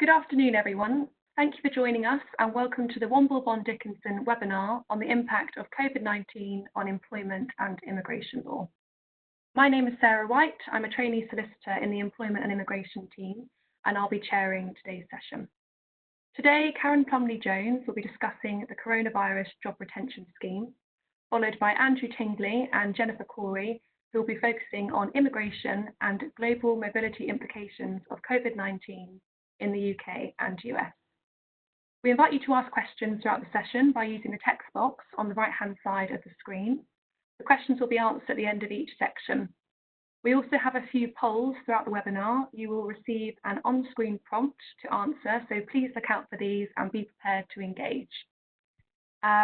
Good afternoon, everyone. Thank you for joining us and welcome to the Womble Bond Dickinson webinar on the impact of COVID-19 on employment and immigration law. My name is Sarah White. I'm a trainee solicitor in the Employment and Immigration team, and I'll be chairing today's session. Today, Karen Plumley-Jones will be discussing the Coronavirus Job Retention Scheme, followed by Andrew Tingley and Jennifer Corey, who will be focusing on immigration and global mobility implications of COVID-19 in the UK and US. We invite you to ask questions throughout the session by using the text box on the right-hand side of the screen. The questions will be answered at the end of each section. We also have a few polls throughout the webinar. You will receive an on-screen prompt to answer, so please look out for these and be prepared to engage.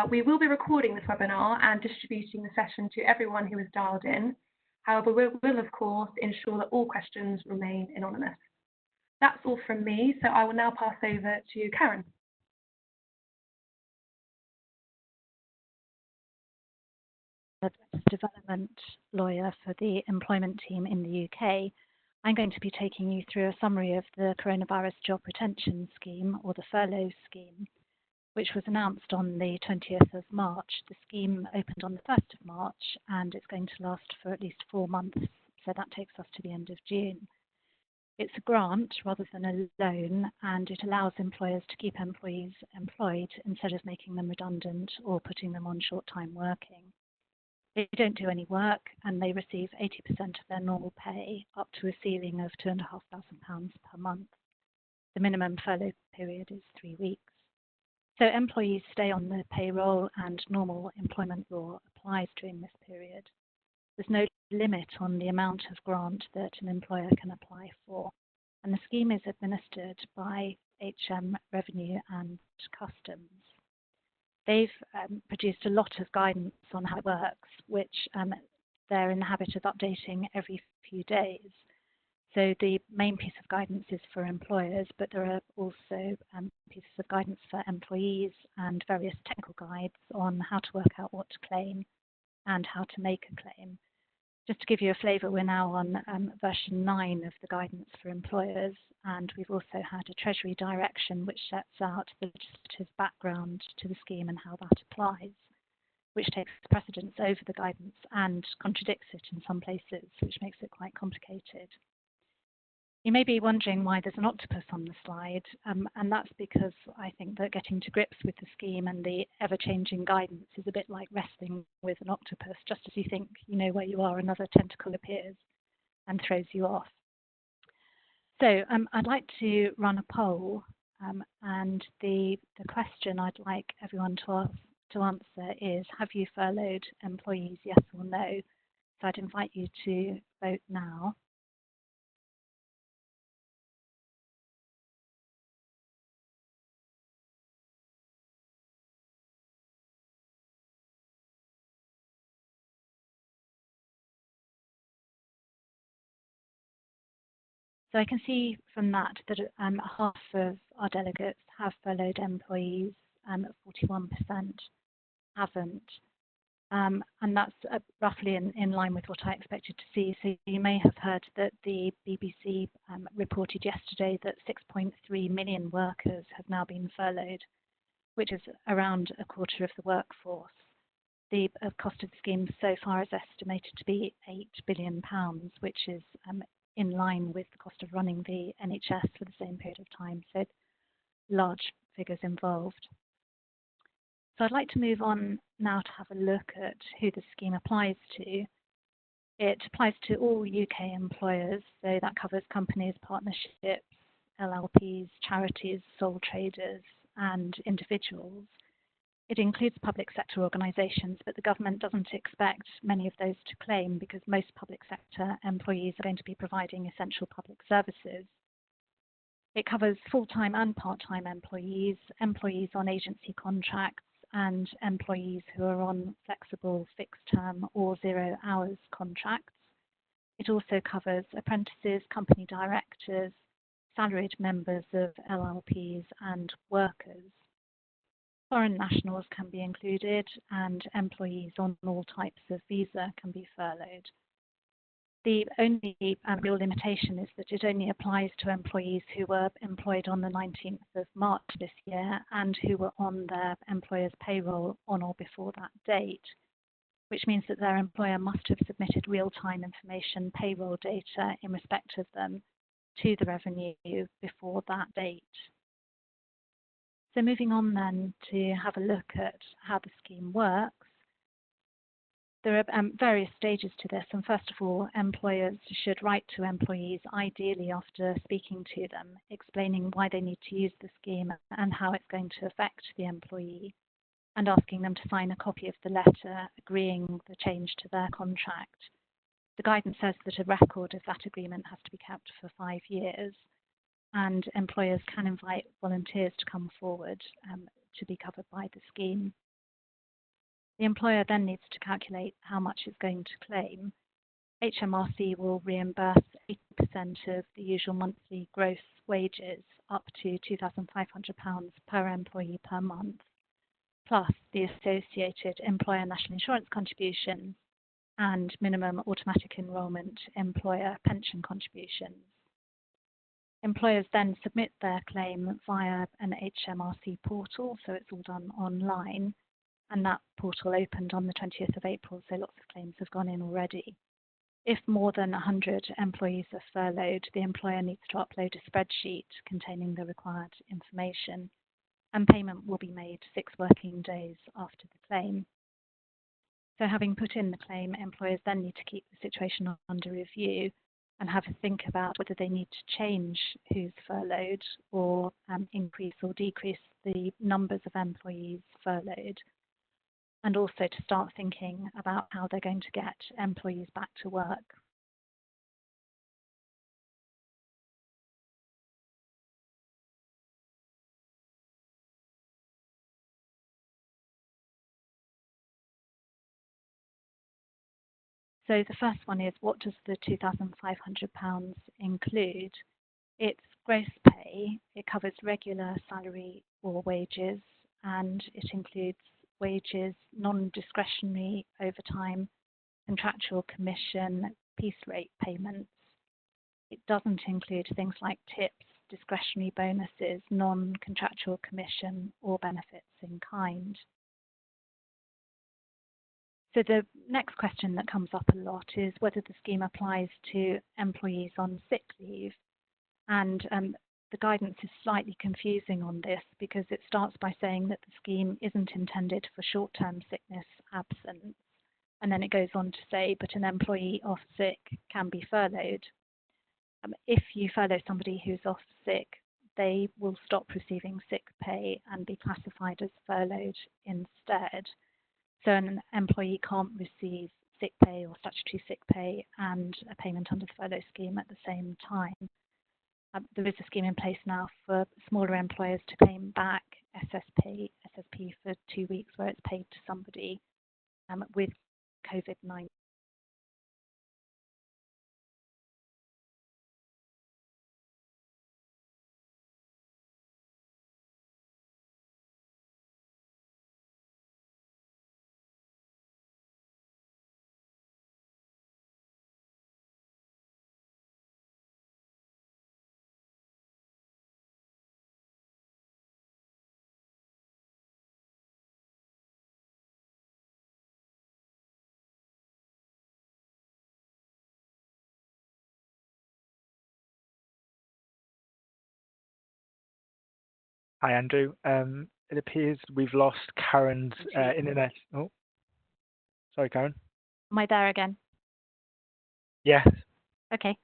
We will be recording this webinar and distributing the session to everyone who is dialed in. However, we will, of course, ensure that all questions remain anonymous. That's all from me, so I will now pass over to Karen. Development lawyer for the employment team in the UK. I'm going to be taking you through a summary of the Coronavirus Job Retention Scheme, or the furlough scheme, which was announced on the 20th of March. The scheme opened on the 1st of March and it's going to last for at least 4 months, so that takes us to the end of June. It's a grant rather than a loan, and it allows employers to keep employees employed instead of making them redundant or putting them on short-time working. They don't do any work and they receive 80% of their normal pay, up to a ceiling of £2,500 per month. The minimum furlough period is 3 weeks. So employees stay on the payroll and normal employment law applies during this period. There's no limit on the amount of grant that an employer can apply for, and the scheme is administered by HM Revenue and Customs. They've produced a lot of guidance on how it works, which they're in the habit of updating every few days. So the main piece of guidance is for employers, but there are also pieces of guidance for employees and various technical guides on how to work out what to claim and how to make a claim. Just to give you a flavour, we're now on version 9 of the guidance for employers, and we've also had a Treasury direction which sets out the legislative background to the scheme and how that applies, which takes precedence over the guidance and contradicts it in some places, which makes it quite complicated. You may be wondering why there's an octopus on the slide, and that's because I think that getting to grips with the scheme and the ever-changing guidance is a bit like wrestling with an octopus. Just as you think you know where you are, another tentacle appears and throws you off. So I'd like to run a poll, and the question I'd like everyone to answer is, have you furloughed employees, yes or no? So I'd invite you to vote now. So I can see from that half of our delegates have furloughed employees, 41% haven't. And that's roughly in line with what I expected to see. So you may have heard that the BBC reported yesterday that 6.3 million workers have now been furloughed, which is around a quarter of the workforce. The cost of the scheme so far is estimated to be £8 billion, which is in line with the cost of running the NHS for the same period of time, so large figures involved. So I'd like to move on now to have a look at who the scheme applies to. It applies to all UK employers, so that covers companies, partnerships, LLPs, charities, sole traders, and individuals. It includes public sector organisations, but the government doesn't expect many of those to claim because most public sector employees are going to be providing essential public services. It covers full-time and part-time employees, employees on agency contracts, and employees who are on flexible, fixed-term or 0 hours contracts. It also covers apprentices, company directors, salaried members of LLPs, and workers. Foreign nationals can be included, and employees on all types of visa can be furloughed. The only real limitation is that it only applies to employees who were employed on the 19th of March this year and who were on their employer's payroll on or before that date, which means that their employer must have submitted real-time information payroll data in respect of them to the revenue before that date. So moving on then to have a look at how the scheme works. There are various stages to this, and first of all, employers should write to employees, ideally after speaking to them, explaining why they need to use the scheme and how it's going to affect the employee, and asking them to sign a copy of the letter agreeing the change to their contract. The guidance says that a record of that agreement has to be kept for 5 years, and employers can invite volunteers to come forward to be covered by the scheme. The employer then needs to calculate how much it's going to claim. HMRC will reimburse 80% of the usual monthly gross wages up to £2,500 per employee per month, plus the associated employer national insurance contributions and minimum automatic enrolment employer pension contributions. Employers then submit their claim via an HMRC portal, so it's all done online, and that portal opened on the 20th of April, so lots of claims have gone in already. If more than 100 employees are furloughed, the employer needs to upload a spreadsheet containing the required information, and payment will be made 6 working days after the claim. So having put in the claim, employers then need to keep the situation under review and have a think about whether they need to change who's furloughed or increase or decrease the numbers of employees furloughed, and also to start thinking about how they're going to get employees back to work. So the first one is, what does the £2,500 include? It's gross pay, it covers regular salary or wages, and it includes wages, non-discretionary overtime, contractual commission, piece rate payments. It doesn't include things like tips, discretionary bonuses, non-contractual commission, or benefits in kind. So the next question that comes up a lot is whether the scheme applies to employees on sick leave. And the guidance is slightly confusing on this because it starts by saying that the scheme isn't intended for short-term sickness absence. And then it goes on to say, but an employee off sick can be furloughed. If you furlough somebody who's off sick, they will stop receiving sick pay and be classified as furloughed instead. So an employee can't receive sick pay or statutory sick pay and a payment under the furlough scheme at the same time. There is a scheme in place now for smaller employers to claim back SSP for 2 weeks where it's paid to somebody with COVID-19. Hi, Andrew. It appears we've lost Karen's internet. Oh, sorry, Karen. Am I there again? Yes. Okay.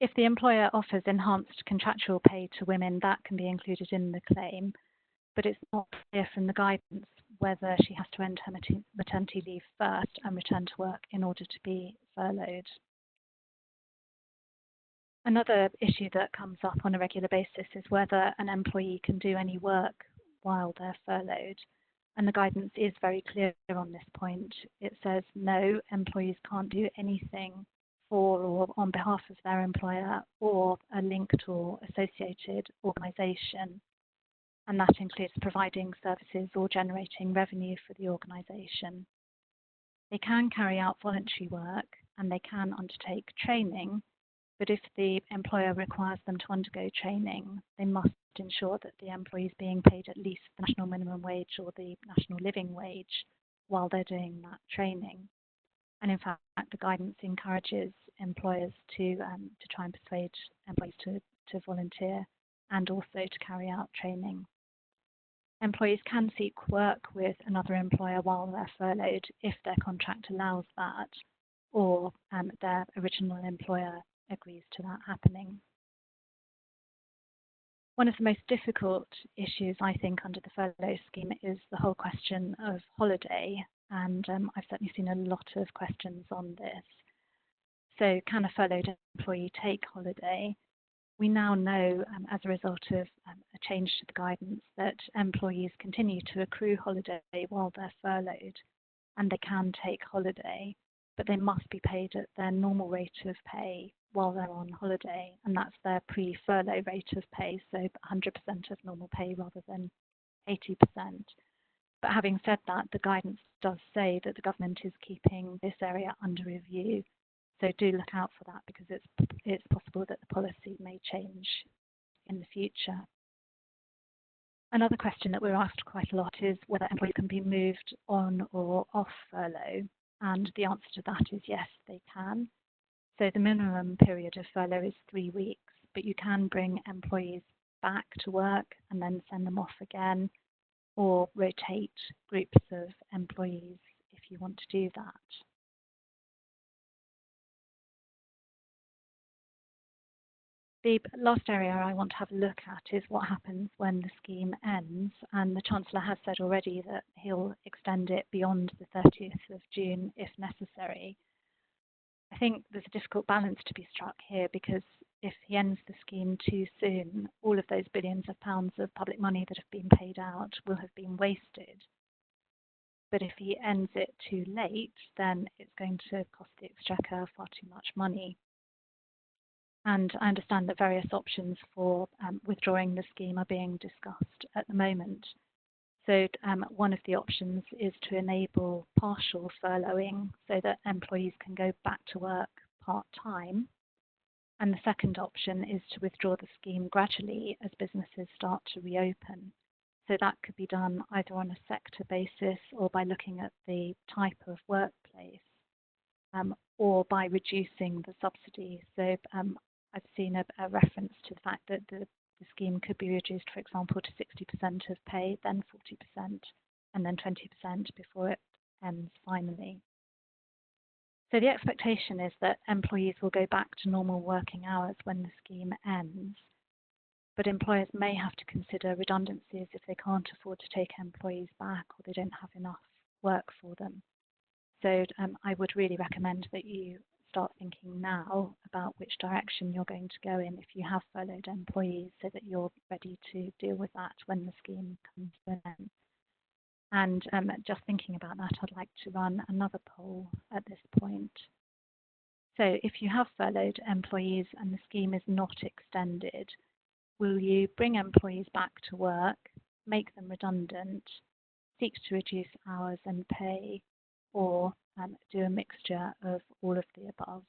If the employer offers enhanced contractual pay to women, that can be included in the claim, but it's not clear from the guidance whether she has to end her maternity leave first and return to work in order to be furloughed. Another issue that comes up on a regular basis is whether an employee can do any work while they're furloughed. And the guidance is very clear on this point. It says no, employees can't do anything for or on behalf of their employer or a linked or associated organisation. And that includes providing services or generating revenue for the organisation. They can carry out voluntary work, and they can undertake training. But if the employer requires them to undergo training, they must ensure that the employee is being paid at least the national minimum wage or the national living wage while they're doing that training. And in fact, the guidance encourages employers to try and persuade employees to volunteer and also to carry out training. Employees can seek work with another employer while they're furloughed if their contract allows that, or their original employer agrees to that happening. One of the most difficult issues, I think, under the furlough scheme is the whole question of holiday, and I've certainly seen a lot of questions on this. So can a furloughed employee take holiday? We now know, as a result of a change to the guidance, that employees continue to accrue holiday while they're furloughed, and they can take holiday, but they must be paid at their normal rate of pay while they're on holiday, and that's their pre-furlough rate of pay, so 100% of normal pay rather than 80%. But having said that, the guidance does say that the government is keeping this area under review. So do look out for that, because it's possible that the policy may change in the future. Another question that we're asked quite a lot is whether employees can be moved on or off furlough. And the answer to that is yes, they can. So the minimum period of furlough is 3 weeks, but you can bring employees back to work and then send them off again, or rotate groups of employees if you want to do that. The last area I want to have a look at is what happens when the scheme ends, and the Chancellor has said already that he'll extend it beyond the 30th of June if necessary. I think there's a difficult balance to be struck here, because if he ends the scheme too soon, all of those billions of pounds of public money that have been paid out will have been wasted. But if he ends it too late, then it's going to cost the Exchequer far too much money. And I understand that various options for withdrawing the scheme are being discussed at the moment. So one of the options is to enable partial furloughing so that employees can go back to work part-time. And the second option is to withdraw the scheme gradually as businesses start to reopen. So that could be done either on a sector basis or by looking at the type of workplace, or by reducing the subsidy. So I've seen a reference to the fact that the scheme could be reduced, for example, to 60% of pay, then 40%, and then 20% before it ends finally. So the expectation is that employees will go back to normal working hours when the scheme ends, but employers may have to consider redundancies if they can't afford to take employees back or they don't have enough work for them. So I would really recommend that you start thinking now about which direction you're going to go in if you have furloughed employees, so that you're ready to deal with that when the scheme comes to an end. And just thinking about that, I'd like to run another poll at this point. So if you have furloughed employees and the scheme is not extended, will you bring employees back to work, make them redundant, seek to reduce hours and pay, or do a mixture of all of the above?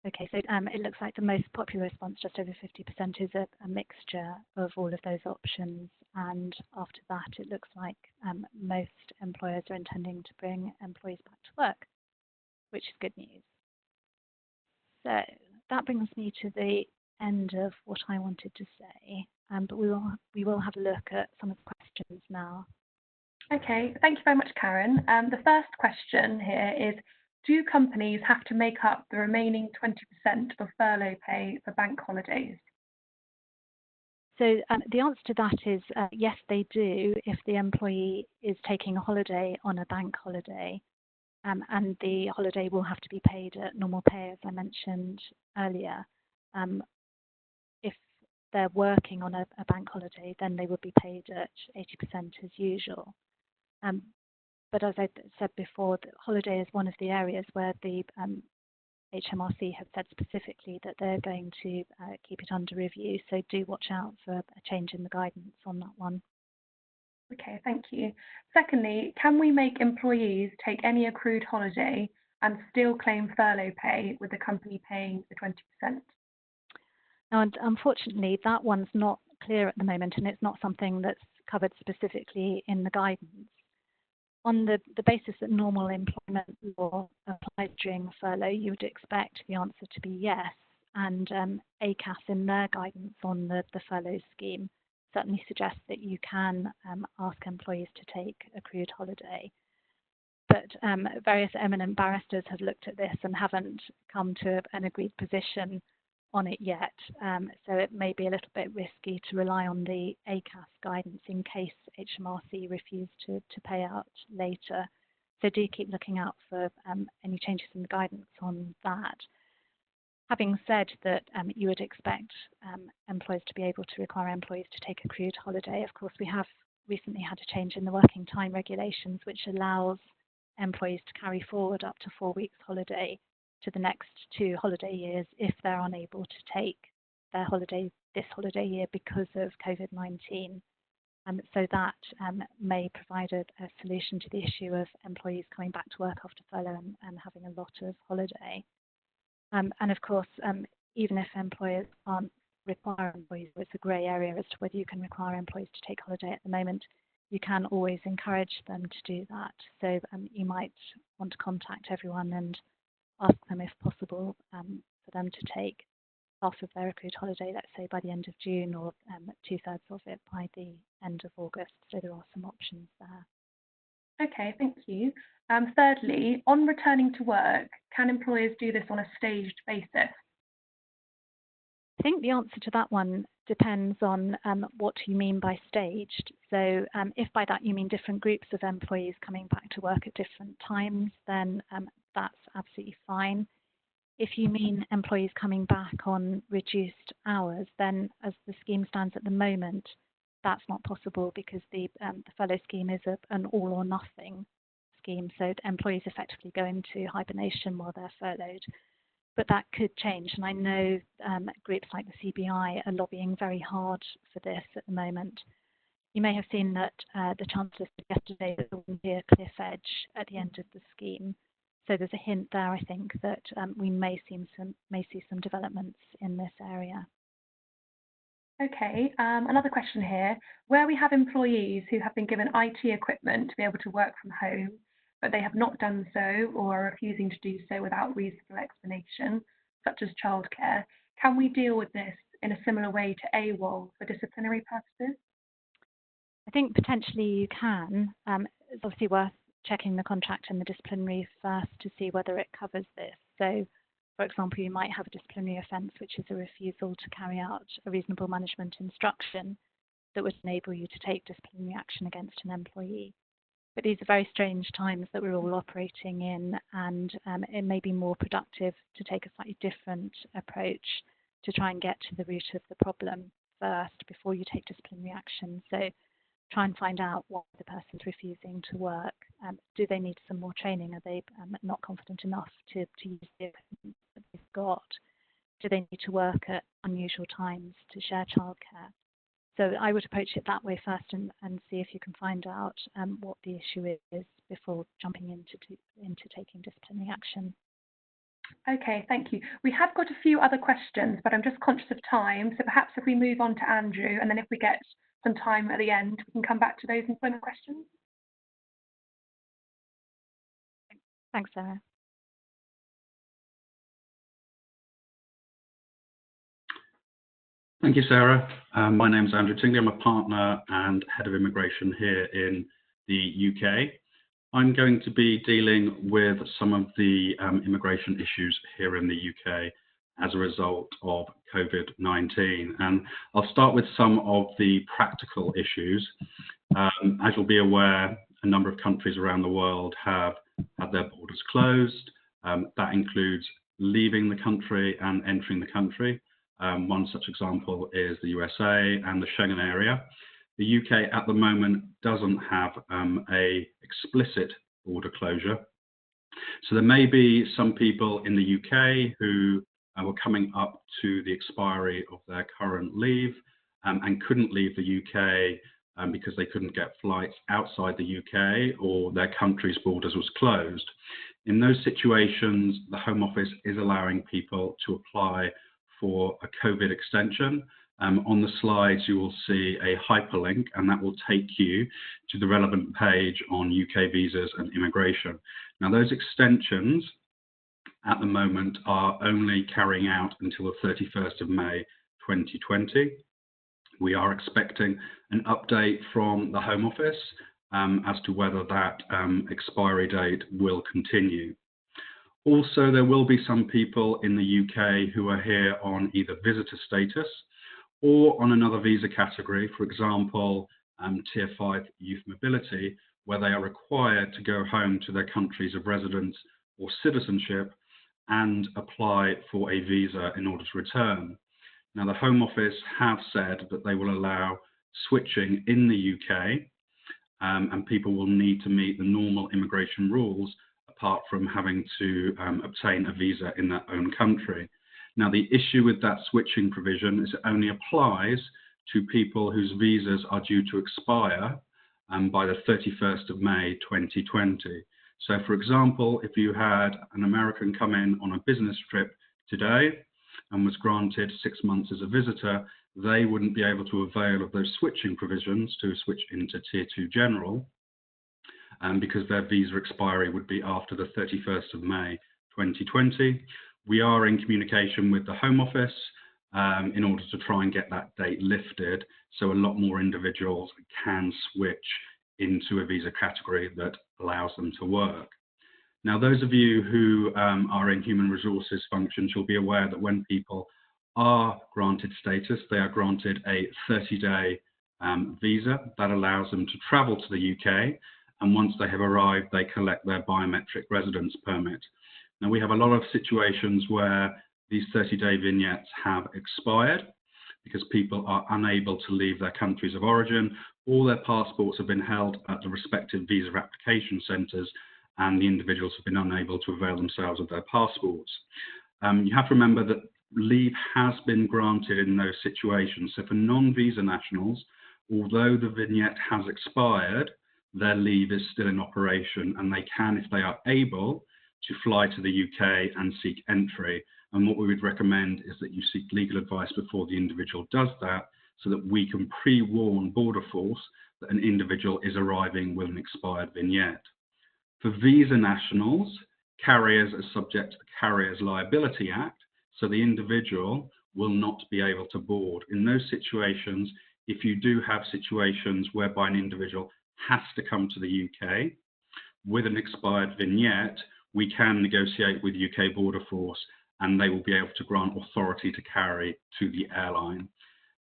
Okay, so it looks like the most popular response, just over 50%, is a mixture of all of those options. And after that, it looks like most employers are intending to bring employees back to work, which is good news. So that brings me to the end of what I wanted to say, but we will have a look at some of the questions now. Okay, thank you very much, Karen. The first question here is, do companies have to make up the remaining 20% of furlough pay for bank holidays? So the answer to that is yes, they do, if the employee is taking a holiday on a bank holiday, and the holiday will have to be paid at normal pay, as I mentioned earlier. If they're working on a bank holiday, then they would be paid at 80% as usual. But as I said before, the holiday is one of the areas where the HMRC have said specifically that they're going to keep it under review. So do watch out for a change in the guidance on that one. Okay, thank you. Secondly, can we make employees take any accrued holiday and still claim furlough pay with the company paying the 20%? Now, unfortunately, that one's not clear at the moment, and it's not something that's covered specifically in the guidance. On the basis that normal employment law applies during furlough, you would expect the answer to be yes. And ACAS in their guidance on the furlough scheme certainly suggests that you can ask employees to take accrued holiday. But various eminent barristers have looked at this and haven't come to an agreed position on it yet. So it may be a little bit risky to rely on the ACAS guidance in case HMRC refuse to pay out later. So do keep looking out for any changes in the guidance on that. Having said that, you would expect employers to be able to require employees to take accrued holiday. Of course, we have recently had a change in the working time regulations, which allows employees to carry forward up to 4 weeks holiday to the next 2 holiday years if they're unable to take their holiday this holiday year because of COVID-19. So that may provide a solution to the issue of employees coming back to work after furlough and having a lot of holiday. And of course, even if employers aren't requiring employees, it's a grey area as to whether you can require employees to take holiday at the moment. You can always encourage them to do that. So you might want to contact everyone and ask them if possible for them to take half of their accrued holiday, let's say by the end of June, or 2/3 of it by the end of August. So there are some options there. Okay, thank you. Thirdly, on returning to work, can employers do this on a staged basis? I think the answer to that one depends on what you mean by staged. So if by that you mean different groups of employees coming back to work at different times, then that's absolutely fine. If you mean employees coming back on reduced hours, then as the scheme stands at the moment, that's not possible because the furlough scheme is an all or nothing scheme. So employees effectively go into hibernation while they're furloughed. But that could change. And I know groups like the CBI are lobbying very hard for this at the moment. You may have seen that the Chancellor said yesterday that there will be a cliff edge at the end of the scheme. So there's a hint there, I think, that we may see some developments in this area. Okay, another question here. Where we have employees who have been given IT equipment to be able to work from home, but they have not done so or are refusing to do so without reasonable explanation, such as childcare, can we deal with this in a similar way to AWOL for disciplinary purposes? I think potentially you can. It's obviously worth checking the contract and the disciplinary first to see whether it covers this. So, for example, you might have a disciplinary offence, which is a refusal to carry out a reasonable management instruction that would enable you to take disciplinary action against an employee. But these are very strange times that we're all operating in, and it may be more productive to take a slightly different approach to try and get to the root of the problem first before you take disciplinary action. So try and find out why the person's refusing to work. Do they need some more training? Are they not confident enough to use the equipment that they've got? Do they need to work at unusual times to share childcare? So I would approach it that way first and see if you can find out what the issue is before jumping into taking disciplinary action. Okay, thank you. We have got a few other questions, but I'm just conscious of time. So perhaps if we move on to Andrew, and then if we get some time at the end, we can come back to those employment questions. Thanks, Sarah. Thank you, Sarah. My name is Andrew Tingley. I'm a partner and head of immigration here in the UK. I'm going to be dealing with some of the immigration issues here in the UK as a result of COVID-19. And I'll start with some of the practical issues. As you'll be aware, a number of countries around the world have had their borders closed. That includes leaving the country and entering the country. One such example is the USA and the Schengen area. The UK at the moment doesn't have a explicit border closure. So there may be some people in the UK who were coming up to the expiry of their current leave and couldn't leave the UK because they couldn't get flights outside the UK or their country's borders was closed. In those situations, the Home Office is allowing people to apply for a COVID extension. On the slides, you will see a hyperlink, and that will take you to the relevant page on UK visas and immigration. Now, those extensions at the moment are only carrying out until the 31st of May 2020. We are expecting an update from the Home Office as to whether that expiry date will continue. Also, there will be some people in the UK who are here on either visitor status or on another visa category, for example, Tier 5 youth mobility, where they are required to go home to their countries of residence or citizenship and apply for a visa in order to return. Now, the Home Office have said that they will allow switching in the UK, and people will need to meet the normal immigration rules apart from having to obtain a visa in their own country. Now, the issue with that switching provision is it only applies to people whose visas are due to expire by the 31st of May 2020. So, for example, if you had an American come in on a business trip today and was granted 6 months as a visitor, they wouldn't be able to avail of those switching provisions to switch into Tier 2 General because their visa expiry would be after the 31st of May 2020. We are in communication with the Home Office in order to try and get that date lifted so a lot more individuals can switch into a visa category that allows them to work. Now, those of you who are in human resources functions, you'll be aware that when people are granted status, they are granted a 30-day visa that allows them to travel to the UK, and once they have arrived, they collect their biometric residence permit. Now, we have a lot of situations where these 30-day vignettes have expired because people are unable to leave their countries of origin, or their passports have been held at the respective visa application centres, and the individuals have been unable to avail themselves of their passports. You have to remember that leave has been granted in those situations. So for non-visa nationals, although the vignette has expired, their leave is still in operation, and they can, if they are able, to fly to the UK and seek entry. And what we would recommend is that you seek legal advice before the individual does that, so that we can pre-warn Border Force that an individual is arriving with an expired vignette. For visa nationals, carriers are subject to the Carriers Liability Act, so the individual will not be able to board. In those situations, if you do have situations whereby an individual has to come to the UK with an expired vignette, we can negotiate with UK Border Force and they will be able to grant authority to carry to the airline.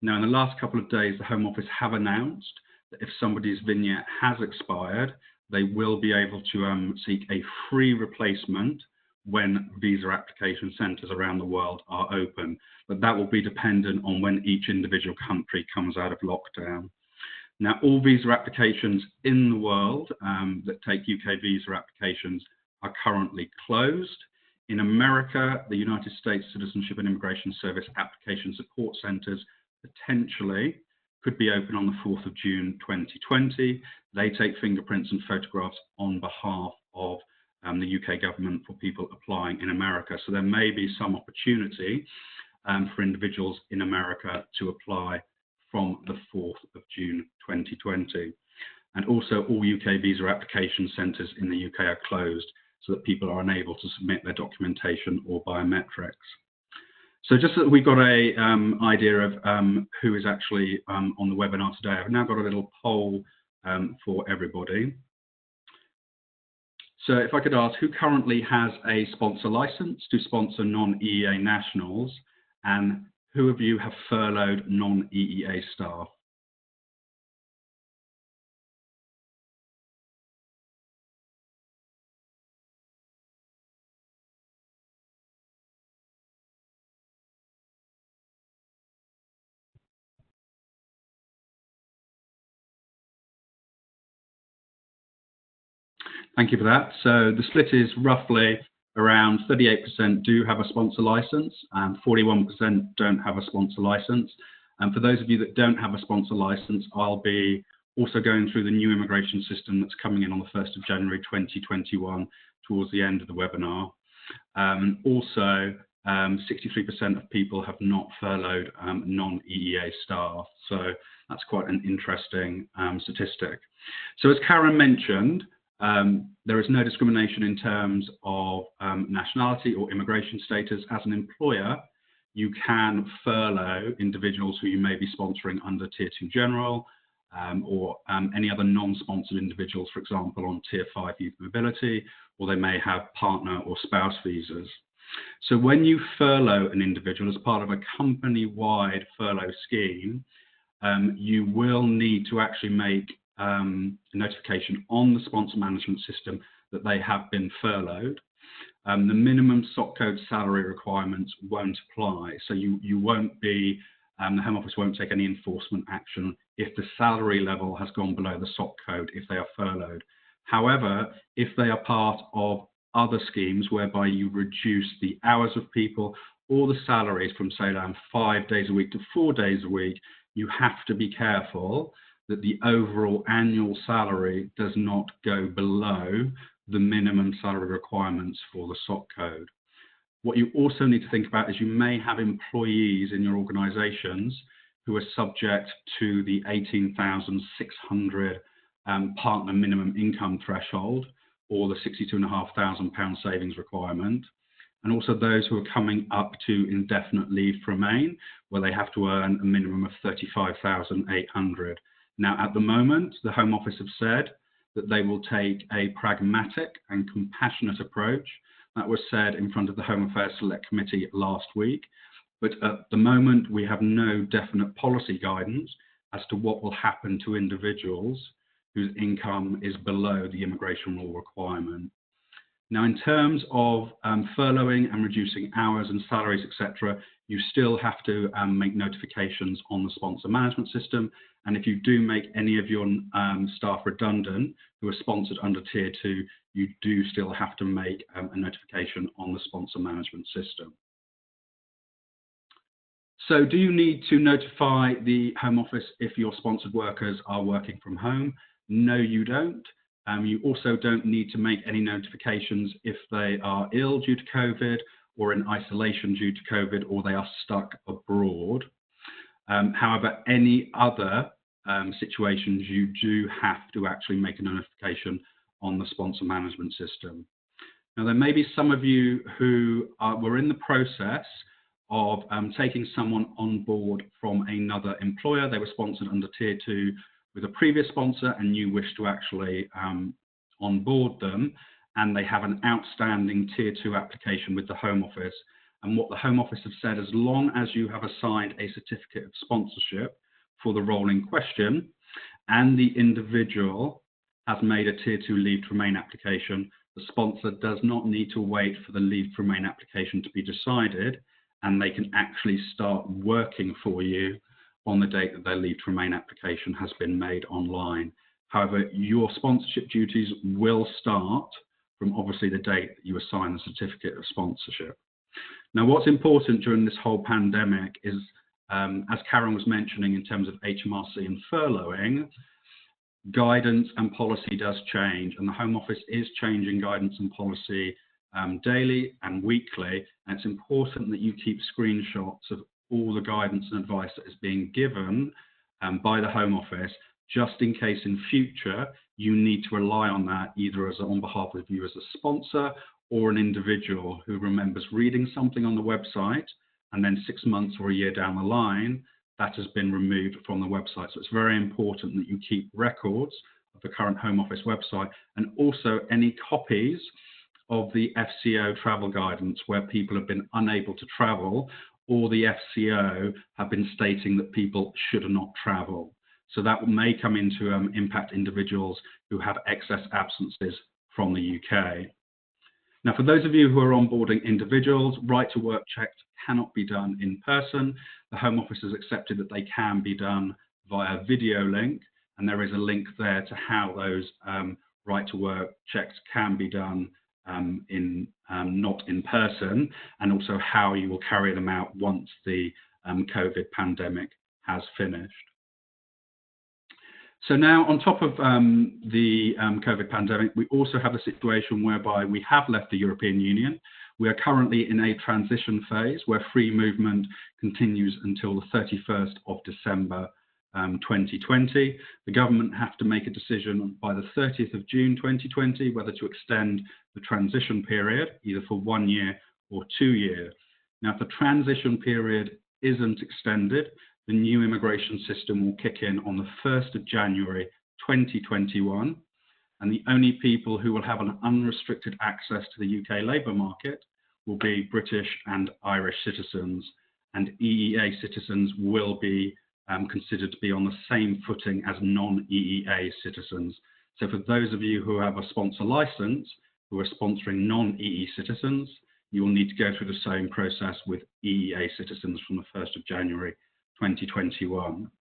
Now, in the last couple of days, the Home Office have announced that if somebody's vignette has expired, they will be able to seek a free replacement when visa application centres around the world are open. But that will be dependent on when each individual country comes out of lockdown. Now, all visa applications in the world that take UK visa applications are currently closed. In America, the United States Citizenship and Immigration Service application support centres potentially could be open on the 4th of June 2020. They take fingerprints and photographs on behalf of the UK government for people applying in America. So there may be some opportunity for individuals in America to apply from the 4th of June 2020. And also all UK visa application centres in the UK are closed so that people are unable to submit their documentation or biometrics. So just so that we've got a idea of who is actually on the webinar today, I've now got a little poll for everybody. So if I could ask, who currently has a sponsor license to sponsor non-EEA nationals, and who of you have furloughed non-EEA staff? Thank you for that. So the split is roughly around 38% do have a sponsor license and 41% don't have a sponsor license. And for those of you that don't have a sponsor license, I'll be also going through the new immigration system that's coming in on the 1st of January 2021 towards the end of the webinar. Also, 63% of people have not furloughed non-EEA staff. So that's quite an interesting statistic. So as Karen mentioned, there is no discrimination in terms of nationality or immigration status. As an employer, you can furlough individuals who you may be sponsoring under Tier 2 General or any other non-sponsored individuals, for example, on Tier 5 Youth Mobility, or they may have partner or spouse visas. So when you furlough an individual as part of a company-wide furlough scheme, you will need to actually make a notification on the sponsor management system that they have been furloughed. The minimum SOC code salary requirements won't apply, so you won't be, the Home Office won't take any enforcement action if the salary level has gone below the SOC code if they are furloughed. However, if they are part of other schemes whereby you reduce the hours of people or the salaries from, say, around 5 days a week to 4 days a week, you have to be careful that the overall annual salary does not go below the minimum salary requirements for the SOC code. What you also need to think about is you may have employees in your organisations who are subject to the 18,600 partner minimum income threshold or the £62,500 savings requirement, and also those who are coming up to indefinite leave to remain, where they have to earn a minimum of 35,800. Now, at the moment, the Home Office have said that they will take a pragmatic and compassionate approach. That was said in front of the Home Affairs Select Committee last week. But at the moment, we have no definite policy guidance as to what will happen to individuals whose income is below the immigration law requirement. Now, in terms of furloughing and reducing hours and salaries, etc., you still have to make notifications on the sponsor management system. And if you do make any of your staff redundant who are sponsored under Tier 2, you do still have to make a notification on the sponsor management system. So do you need to notify the Home Office if your sponsored workers are working from home? No, you don't. You also don't need to make any notifications if they are ill due to COVID or in isolation due to COVID or they are stuck abroad. However, any other situations, you do have to actually make a notification on the sponsor management system. Now, there may be some of you who were in the process of taking someone on board from another employer. They were sponsored under Tier 2 with a previous sponsor, and you wish to actually onboard them, and they have an outstanding Tier 2 application with the Home Office. And what the Home Office have said, as long as you have assigned a certificate of sponsorship for the role in question, and the individual has made a Tier 2 leave to remain application, the sponsor does not need to wait for the leave to remain application to be decided, and they can actually start working for you on the date that their leave to remain application has been made online. However, your sponsorship duties will start from obviously the date that you assign the certificate of sponsorship. Now, what's important during this whole pandemic is, as Karen was mentioning in terms of HMRC and furloughing, guidance and policy does change, and the Home Office is changing guidance and policy daily and weekly, and it's important that you keep screenshots of all the guidance and advice that is being given by the Home Office, just in case in future you need to rely on that either as on behalf of you as a sponsor or an individual who remembers reading something on the website and then 6 months or a year down the line that has been removed from the website. So it's very important that you keep records of the current Home Office website and also any copies of the FCO travel guidance where people have been unable to travel, or the FCO have been stating that people should not travel. So that may come into impact individuals who have excess absences from the UK. Now, for those of you who are onboarding individuals, right to work checks cannot be done in person. The Home Office has accepted that they can be done via video link, and there is a link there to how those right to work checks can be done not in person, and also how you will carry them out once the COVID pandemic has finished. So now, on top of the COVID pandemic, we also have a situation whereby we have left the European Union. We are currently in a transition phase where free movement continues until the 31st of December 2020. The government have to make a decision by the 30th of June 2020 whether to extend the transition period, either for 1 year or 2 years. Now, if the transition period isn't extended, the new immigration system will kick in on the 1st of January 2021, and the only people who will have an unrestricted access to the UK labour market will be British and Irish citizens, and EEA citizens will be considered to be on the same footing as non-EEA citizens. So for those of you who have a sponsor license, who are sponsoring non-EE citizens, you will need to go through the same process with EEA citizens from the 1st of January 2021.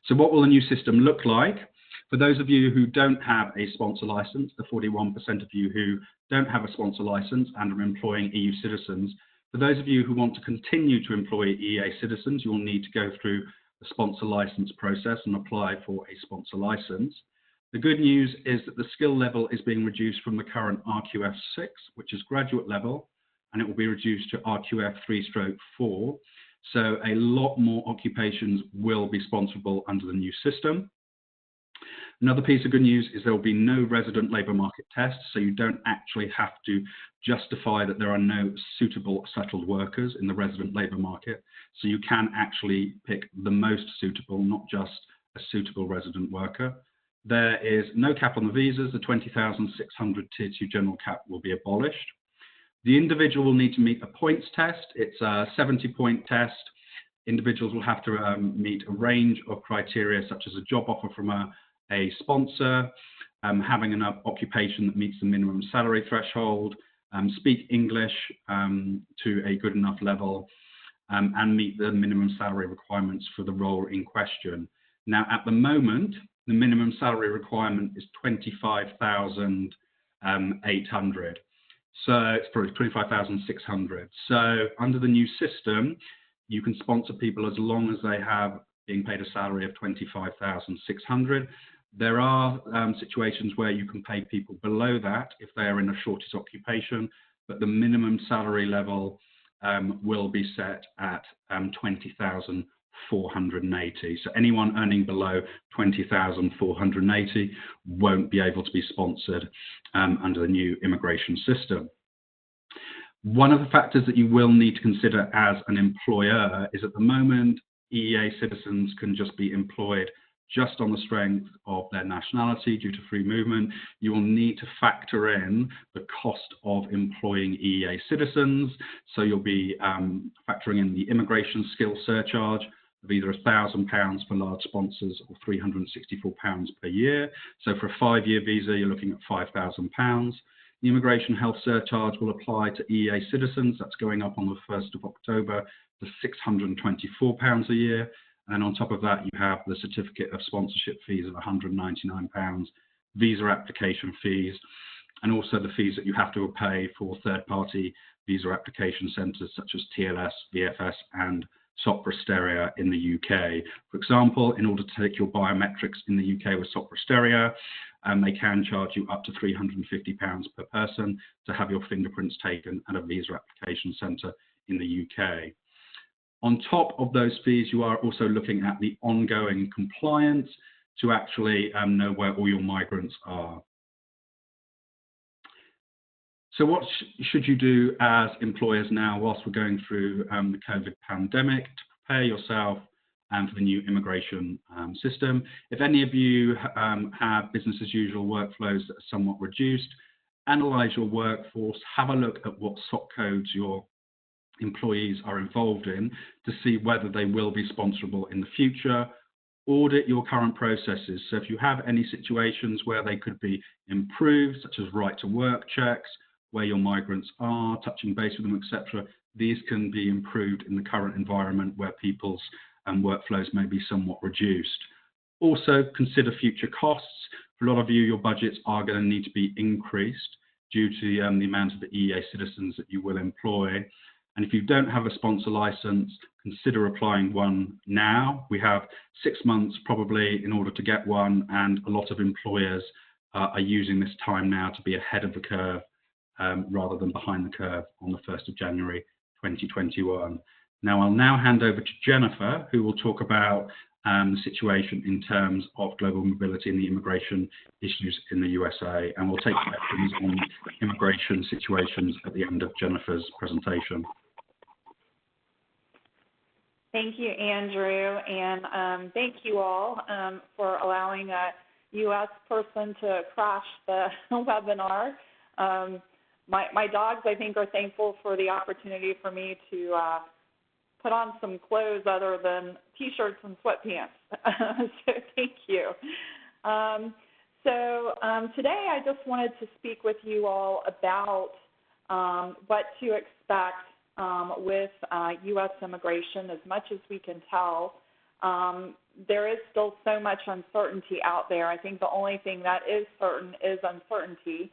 So what will the new system look like? For those of you who don't have a sponsor license, the 41% of you who don't have a sponsor license and are employing EU citizens, for those of you who want to continue to employ EEA citizens, you will need to go through the sponsor license process and apply for a sponsor license. The good news is that the skill level is being reduced from the current RQF 6, which is graduate level, and it will be reduced to RQF 3/4. So a lot more occupations will be sponsorable under the new system. Another piece of good news is there will be no resident labour market tests, so you don't actually have to justify that there are no suitable settled workers in the resident labour market. So you can actually pick the most suitable, not just a suitable resident worker. There is no cap on the visas. The 20,600 Tier 2 general cap will be abolished. The individual will need to meet a points test. It's a 70-point test. Individuals will have to meet a range of criteria, such as a job offer from a sponsor, having an occupation that meets the minimum salary threshold, speak English to a good enough level, and meet the minimum salary requirements for the role in question. Now, at the moment, the minimum salary requirement is 25,800. So it's probably 25,600. So under the new system, you can sponsor people as long as they have being paid a salary of 25,600. There are situations where you can pay people below that if they are in a shortest occupation, but the minimum salary level will be set at 20,480. So anyone earning below 20,480 won't be able to be sponsored under the new immigration system. One of the factors that you will need to consider as an employer is at the moment, EEA citizens can just be employed just on the strength of their nationality due to free movement. You will need to factor in the cost of employing EEA citizens. So you'll be factoring in the immigration skills surcharge of either £1,000 for large sponsors or £364 per year. So for a 5-year visa, you're looking at £5,000. The immigration health surcharge will apply to EEA citizens. That's going up on the 1st of October to £624 a year. And on top of that, you have the certificate of sponsorship fees of £199, visa application fees, and also the fees that you have to pay for third-party visa application centres such as TLS, VFS, and Sopra Steria in the UK. For example, in order to take your biometrics in the UK with Sopra Steria, they can charge you up to £350 per person to have your fingerprints taken at a visa application centre in the UK. On top of those fees, you are also looking at the ongoing compliance to actually know where all your migrants are. So what should you do as employers now whilst we're going through the COVID pandemic to prepare yourself for the new immigration system? If any of you have business as usual workflows that are somewhat reduced, analyse your workforce, have a look at what SOC codes your employees are involved in to see whether they will be sponsorable in the future. Audit your current processes. So if you have any situations where they could be improved, such as right to work checks, where your migrants are, touching base with them, etc., these can be improved in the current environment where people's workflows may be somewhat reduced. Also consider future costs. For a lot of you, your budgets are going to need to be increased due to the amount of EEA citizens that you will employ. And if you don't have a sponsor license, consider applying one now. We have 6 months probably in order to get one, and a lot of employers are using this time now to be ahead of the curve rather than behind the curve on the 1st of January 2021. Now, I'll now hand over to Jennifer, who will talk about the situation in terms of global mobility and the immigration issues in the USA. And we'll take questions on immigration situations at the end of Jennifer's presentation. Thank you, Andrew, and thank you all for allowing a U.S. person to crash the webinar. My dogs, I think, are thankful for the opportunity for me to put on some clothes other than T-shirts and sweatpants. So thank you. Today I just wanted to speak with you all about what to expect with U.S. immigration. As much as we can tell, there is still so much uncertainty out there. I think the only thing that is certain is uncertainty.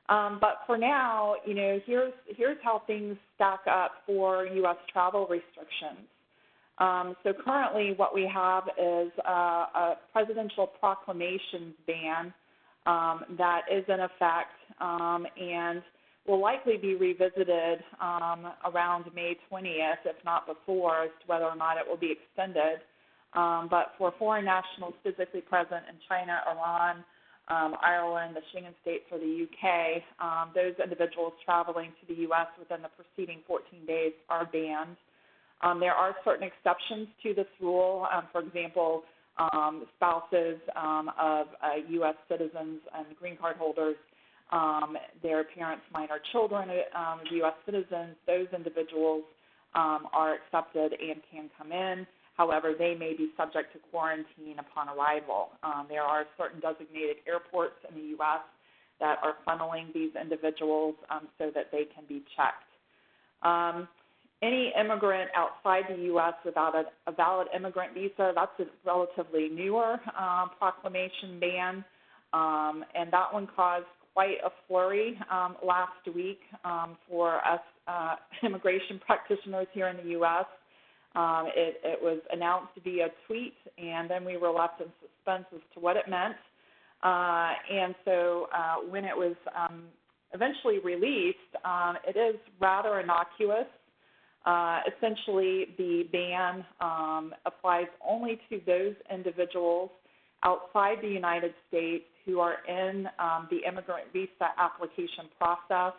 But for now, you know, here's how things stack up for U.S. travel restrictions. So currently what we have is a presidential proclamation ban that is in effect and will likely be revisited around May 20th, if not before, as to whether or not it will be extended. But for foreign nationals physically present in China, Iran, Ireland, the Schengen states, or the UK, those individuals traveling to the U.S. within the preceding 14 days are banned. There are certain exceptions to this rule. For example, spouses of U.S. citizens and green card holders, their parents' minor children, U.S. citizens, those individuals are accepted and can come in. However, they may be subject to quarantine upon arrival. There are certain designated airports in the U.S. that are funneling these individuals so that they can be checked. Any immigrant outside the U.S. without a valid immigrant visa, that's a relatively newer proclamation ban, and that one caused quite a flurry last week for us immigration practitioners here in the U.S. It was announced via tweet, and then we were left in suspense as to what it meant. And so when it was eventually released, it is rather innocuous. Essentially, the ban applies only to those individuals outside the United States who are in the immigrant visa application process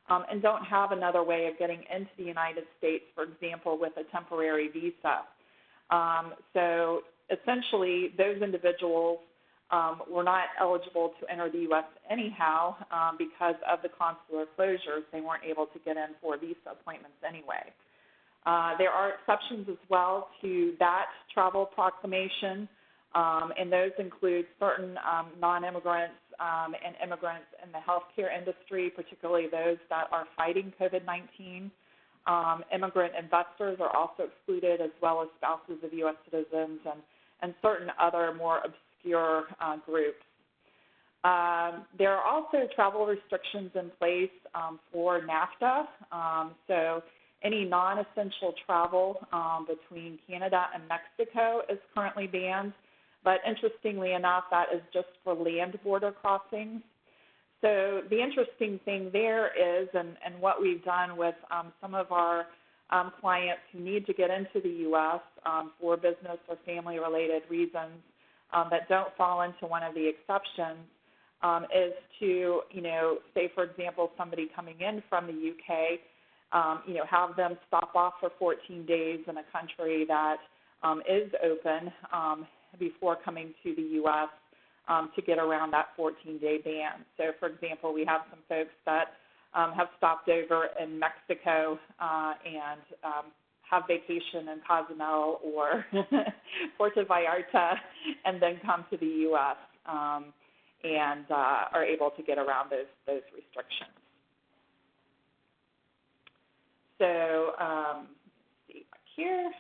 and don't have another way of getting into the United States, for example, with a temporary visa. So essentially, those individuals were not eligible to enter the U.S. anyhow because of the consular closures. They weren't able to get in for visa appointments anyway. There are exceptions as well to that travel proclamation, and those include certain non-immigrants and immigrants in the healthcare industry, particularly those that are fighting COVID-19. Immigrant investors are also excluded, as well as spouses of U.S. citizens and certain other more obscure groups. There are also travel restrictions in place for NAFTA. So any non-essential travel between Canada and Mexico is currently banned. But interestingly enough, that is just for land border crossings. So the interesting thing there is, and what we've done with some of our clients who need to get into the U.S. For business or family-related reasons that don't fall into one of the exceptions, is to, say, for example, somebody coming in from the U.K., have them stop off for 14 days in a country that is open before coming to the U.S. To get around that 14-day ban. So, for example, we have some folks that have stopped over in Mexico and have vacation in Cozumel or Puerto Vallarta and then come to the U.S. And are able to get around those restrictions. So, let's see back here.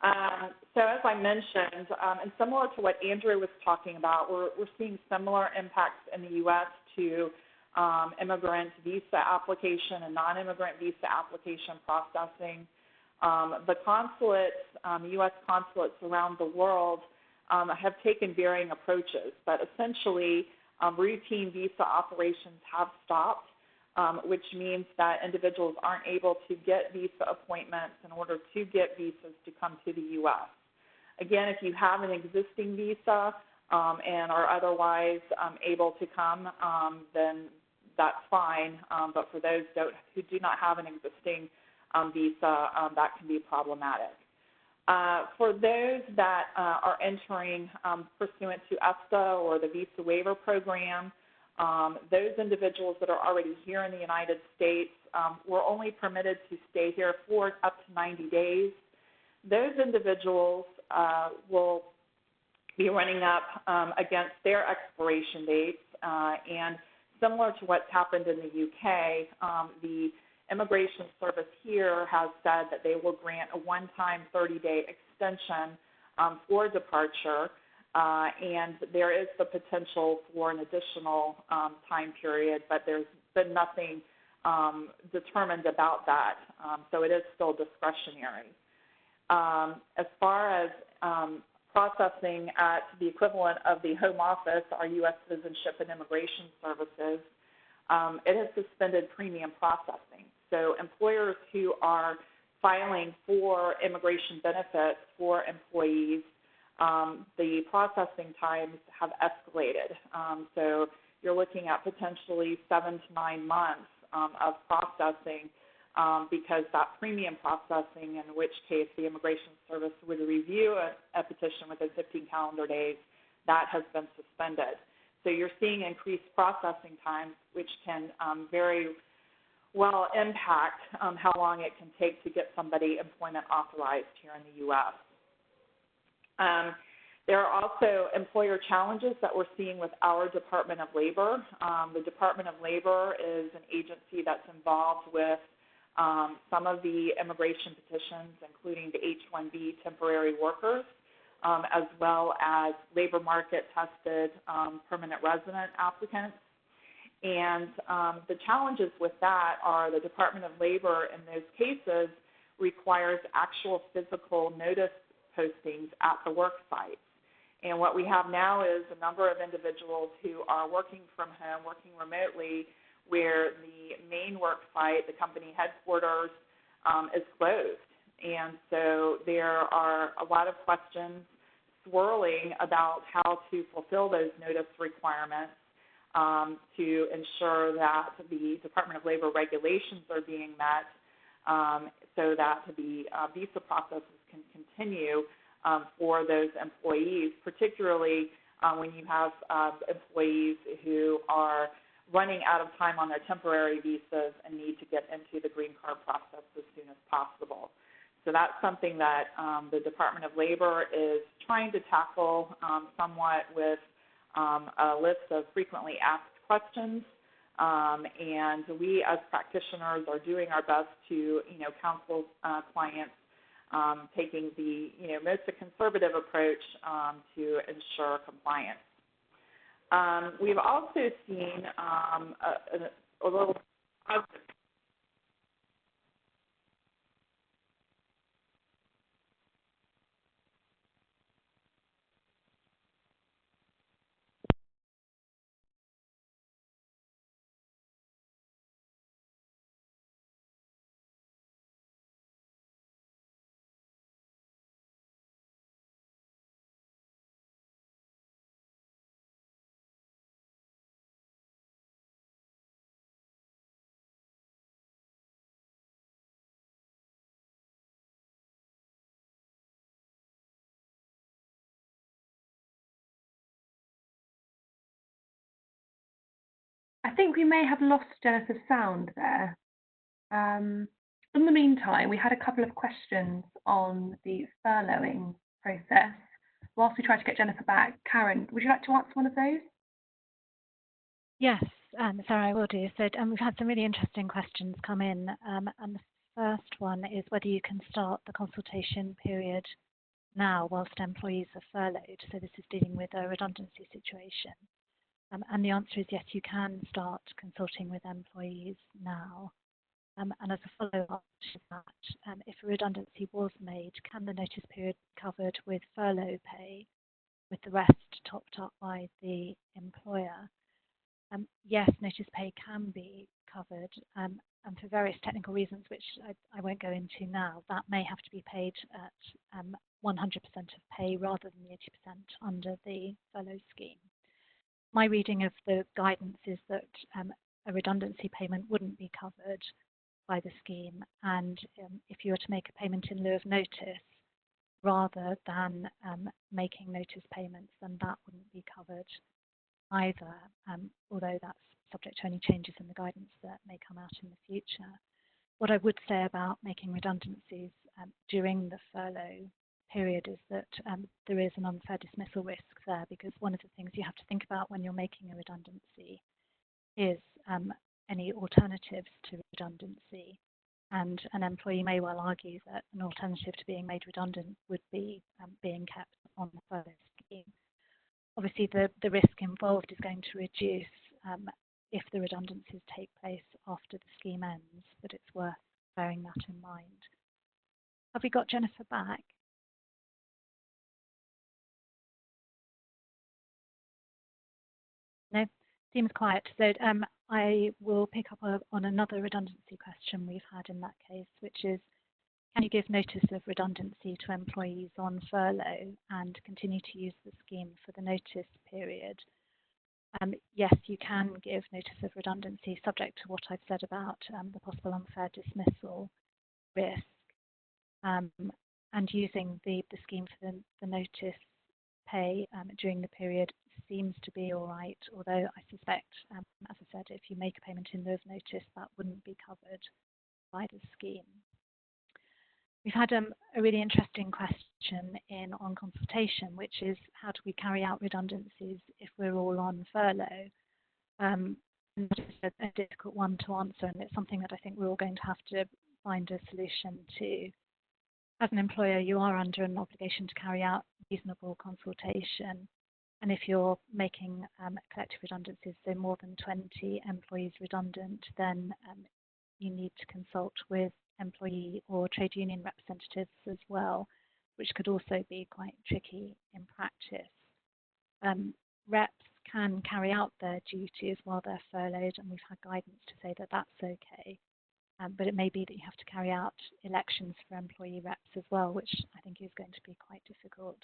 So as I mentioned, and similar to what Andrew was talking about, we're seeing similar impacts in the U.S. to immigrant visa application and non-immigrant visa application processing. The consulates, U.S. consulates around the world have taken varying approaches, but essentially routine visa operations have stopped, which means that individuals aren't able to get visa appointments in order to get visas to come to the U.S. Again, if you have an existing visa and are otherwise able to come, then that's fine. But for those who do not have an existing visa, that can be problematic. For those that are entering pursuant to ESTA or the Visa Waiver Program, those individuals that are already here in the United States were only permitted to stay here for up to 90 days. Those individuals will be running up against their expiration dates, and similar to what's happened in the UK, the Immigration Service here has said that they will grant a one-time 30-day extension for departure, and there is the potential for an additional time period, but there's been nothing determined about that, so it is still discretionary. As far as processing at the equivalent of the Home Office, our U.S. Citizenship and Immigration Services, it has suspended premium processing. So employers who are filing for immigration benefits for employees, the processing times have escalated. So you're looking at potentially 7 to 9 months of processing because that premium processing, in which case the Immigration Service would review a petition within 15 calendar days, that has been suspended. So you're seeing increased processing times, which can very well impact how long it can take to get somebody employment authorized here in the U.S. There are also employer challenges that we're seeing with our Department of Labor. The Department of Labor is an agency that's involved with some of the immigration petitions, including the H-1B temporary workers, as well as labor market tested permanent resident applicants. And the challenges with that are the Department of Labor in those cases requires actual physical notice postings at the work sites. And what we have now is a number of individuals who are working from home, working remotely, where the main work site, the company headquarters, is closed. And so there are a lot of questions swirling about how to fulfill those notice requirements to ensure that the Department of Labor regulations are being met so that the visa processes can continue for those employees, particularly when you have employees who are running out of time on their temporary visas and need to get into the green card process as soon as possible. So that's something that the Department of Labor is trying to tackle somewhat with a list of frequently asked questions. And we as practitioners are doing our best to, counsel clients taking the, most conservative approach to ensure compliance. We've also seen a little positive. I think we may have lost Jennifer's sound there. In the meantime, we had a couple of questions on the furloughing process. Whilst we try to get Jennifer back, Karen, would you like to answer one of those? Yes, Sarah, I will do. So we've had some really interesting questions come in, and the first one is whether you can start the consultation period now whilst employees are furloughed. So this is dealing with a redundancy situation. And the answer is yes, you can start consulting with employees now. And as a follow-up to that, if a redundancy was made, can the notice period be covered with furlough pay, with the rest topped up by the employer? Yes, notice pay can be covered, and for various technical reasons, which I won't go into now, that may have to be paid at 100% of pay rather than the 80% under the furlough scheme. My reading of the guidance is that a redundancy payment wouldn't be covered by the scheme, and if you were to make a payment in lieu of notice rather than making notice payments, then that wouldn't be covered either, although that's subject to any changes in the guidance that may come out in the future. What I would say about making redundancies during the furlough period is that there is an unfair dismissal risk there, because one of the things you have to think about when you're making a redundancy is any alternatives to redundancy. And an employee may well argue that an alternative to being made redundant would be being kept on the furlough scheme. Obviously, the risk involved is going to reduce if the redundancies take place after the scheme ends, but it's worth bearing that in mind. Have we got Jennifer back? No, seems quiet. So I will pick up on another redundancy question we've had in that case, which is, can you give notice of redundancy to employees on furlough and continue to use the scheme for the notice period? Yes, you can give notice of redundancy, subject to what I've said about the possible unfair dismissal risk, and using the scheme for the notice pay during the period seems to be all right, although I suspect, as I said, if you make a payment in lieu of notice, that wouldn't be covered by the scheme. We've had a really interesting question on consultation, which is, how do we carry out redundancies if we're all on furlough? And that is a difficult one to answer, and it's something that I think we're all going to have to find a solution to. As an employer, you are under an obligation to carry out reasonable consultation. And if you're making collective redundancies, so more than 20 employees redundant, then you need to consult with employee or trade union representatives as well, which could also be quite tricky in practice. Reps can carry out their duties while they're furloughed, and we've had guidance to say that that's okay. But it may be that you have to carry out elections for employee reps as well, which I think is going to be quite difficult.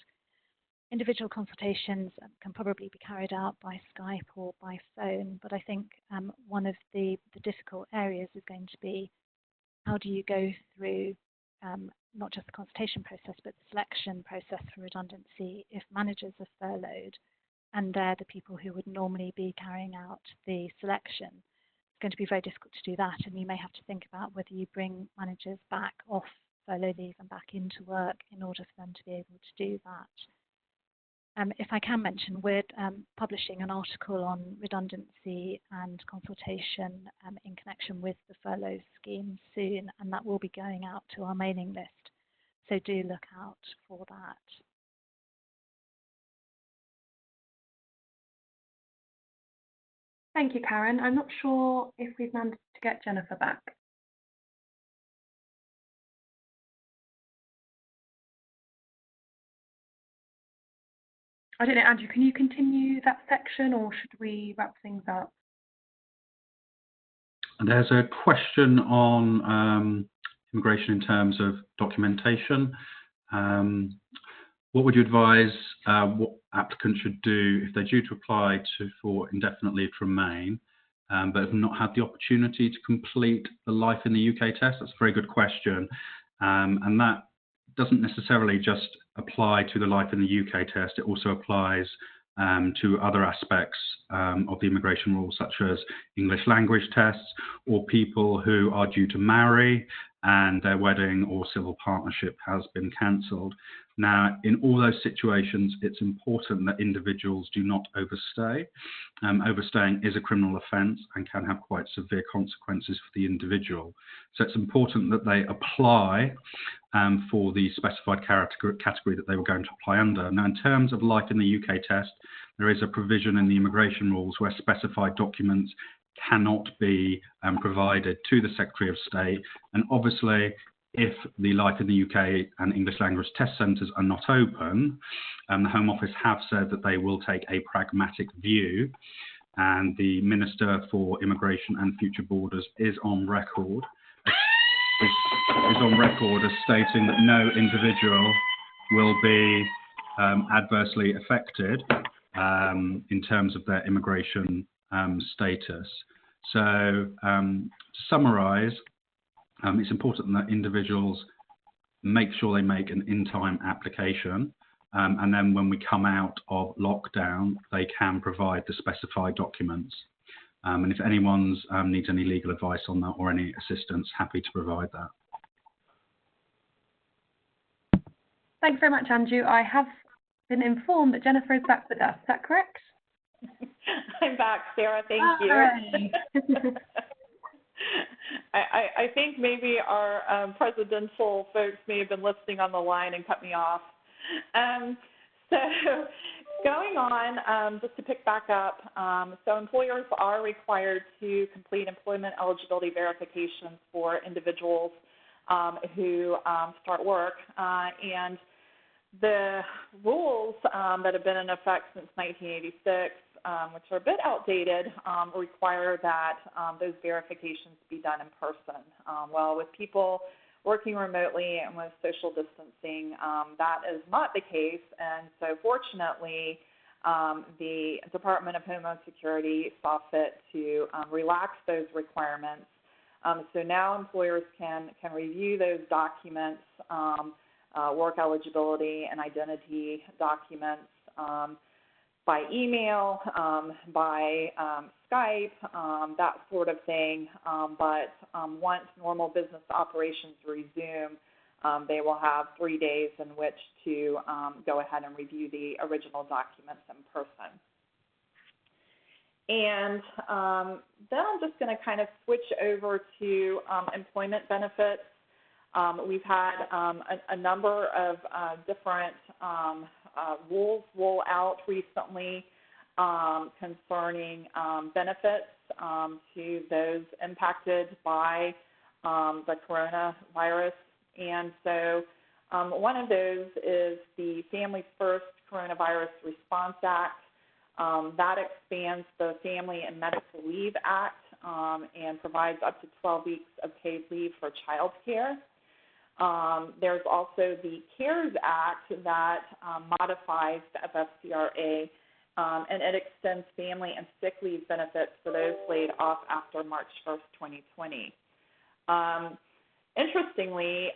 Individual consultations can probably be carried out by Skype or by phone, but I think one of the difficult areas is going to be, how do you go through not just the consultation process, but the selection process for redundancy if managers are furloughed and they're the people who would normally be carrying out the selection? It's going to be very difficult to do that, and you may have to think about whether you bring managers back off furlough leave and back into work in order for them to be able to do that. If I can mention, we're publishing an article on redundancy and consultation in connection with the furlough scheme soon, and that will be going out to our mailing list. So do look out for that. Thank you, Karen. I'm not sure if we've managed to get Jennifer back. I don't know, Andrew, can you continue that section, or should we wrap things up? There's a question on immigration in terms of documentation. What would you advise what applicants should do if they're due to apply for indefinite leave to remain, but have not had the opportunity to complete the Life in the UK test? That's a very good question. And that doesn't necessarily just apply to the Life in the UK test. It also applies to other aspects of the immigration rules, such as English language tests, or people who are due to marry and their wedding or civil partnership has been cancelled. Now, in all those situations, it's important that individuals do not overstay. Overstaying is a criminal offence and can have quite severe consequences for the individual. So it's important that they apply for the specified category that they were going to apply under. Now, in terms of like in the UK test, there is a provision in the immigration rules where specified documents cannot be provided to the Secretary of State. And obviously, if the like in the UK and English language test centres are not open, the Home Office have said that they will take a pragmatic view, and the Minister for Immigration and Future Borders is on record as stating that no individual will be adversely affected in terms of their immigration status. So to summarise, it's important that individuals make sure they make an in-time application, and then when we come out of lockdown, they can provide the specified documents. And if anyone needs any legal advice on that or any assistance, happy to provide that. Thanks very much, Andrew. I have been informed that Jennifer is back with us. Is that correct? I'm back, Sarah. Thank you. I think maybe our presidential folks may have been listening on the line and cut me off. So going on, just to pick back up, so employers are required to complete employment eligibility verifications for individuals who start work. And the rules that have been in effect since 1986, which are a bit outdated, require that those verifications be done in person. Well, with people working remotely and with social distancing, that is not the case. And so fortunately, the Department of Homeland Security saw fit to relax those requirements. So now employers can review those documents, work eligibility and identity documents, by email, by Skype, that sort of thing. But once normal business operations resume, they will have 3 days in which to go ahead and review the original documents in person. And then I'm just going to kind of switch over to employment benefits. We've had a number of different rules roll out recently concerning benefits to those impacted by the coronavirus. And so one of those is the Families First Coronavirus Response Act. That expands the Family and Medical Leave Act and provides up to 12 weeks of paid leave for child care. There's also the CARES Act that modifies the FFCRA, and it extends family and sick leave benefits for those laid off after March 1st, 2020. Interestingly,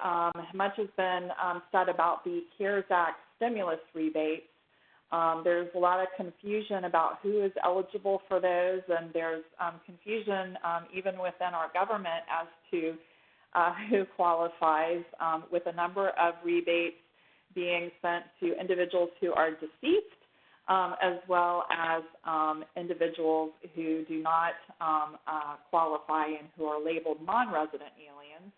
much has been said about the CARES Act stimulus rebates. There's a lot of confusion about who is eligible for those, and there's confusion even within our government as to who qualifies, with a number of rebates being sent to individuals who are deceased, as well as individuals who do not qualify and who are labeled non-resident aliens.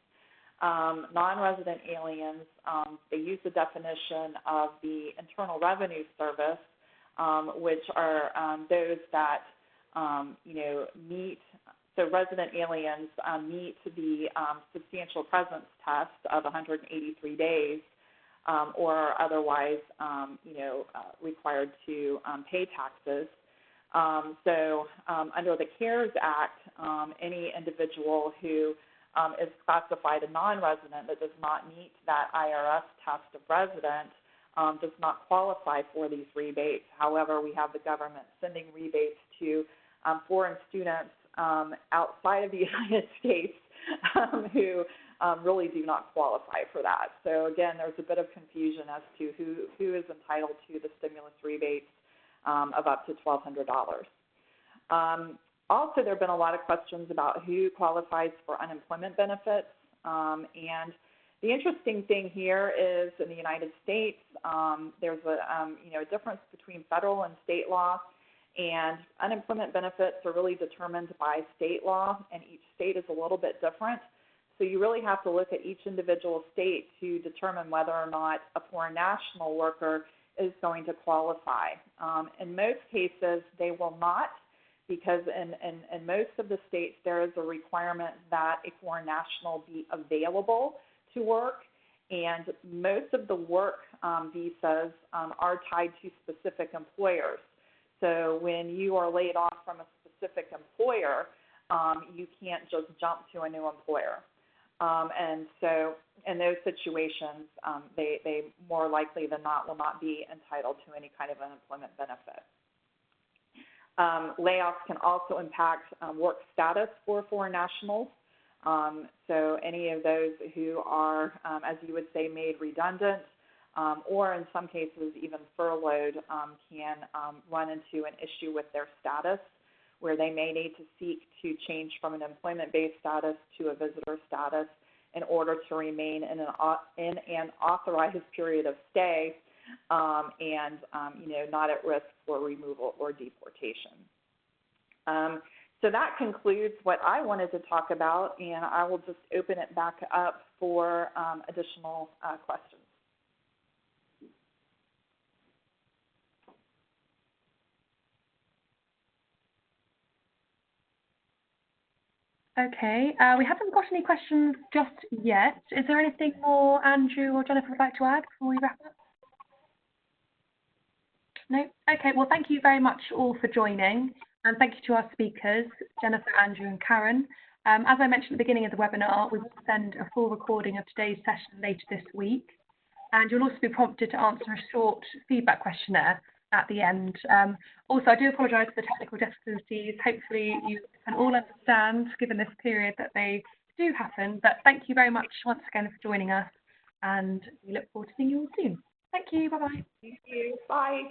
Non-resident aliens, they use the definition of the Internal Revenue Service, which are those that meet. So resident aliens meet the substantial presence test of 183 days, or are otherwise, required to pay taxes. So under the CARES Act, any individual who is classified a non-resident that does not meet that IRS test of resident does not qualify for these rebates. However, we have the government sending rebates to foreign students outside of the United States who really do not qualify for that. So again, there's a bit of confusion as to who is entitled to the stimulus rebates of up to $1,200. Also, there have been a lot of questions about who qualifies for unemployment benefits, and The interesting thing here is in the United States, there's a difference between federal and state law, and unemployment benefits are really determined by state law, and each state is a little bit different. So you really have to look at each individual state to determine whether or not a foreign national worker is going to qualify. In most cases, they will not, because in most of the states, there is a requirement that a foreign national be available to work, and most of the work visas are tied to specific employers. So when you are laid off from a specific employer, you can't just jump to a new employer. And so in those situations, they more likely than not will not be entitled to any kind of unemployment benefit. Layoffs can also impact work status for foreign nationals. So any of those who are, as you would say, made redundant, or in some cases even furloughed, can run into an issue with their status, where they may need to seek to change from an employment-based status to a visitor status in order to remain in an authorized period of stay, and not at risk for removal or deportation. So that concludes what I wanted to talk about, and I will just open it back up for additional questions. Okay, we haven't got any questions just yet. Is there anything more Andrew or Jennifer would like to add before we wrap up? No? Okay, well, thank you very much all for joining, and thank you to our speakers, Jennifer, Andrew, and Karen. As I mentioned at the beginning of the webinar, we will send a full recording of today's session later this week, and you'll also be prompted to answer a short feedback questionnaire at the end. Also, I do apologise for the technical difficulties. Hopefully you can all understand, given this period, that they do happen. But thank you very much once again for joining us, and we look forward to seeing you all soon. Thank you. Bye-bye. Thank you. Bye.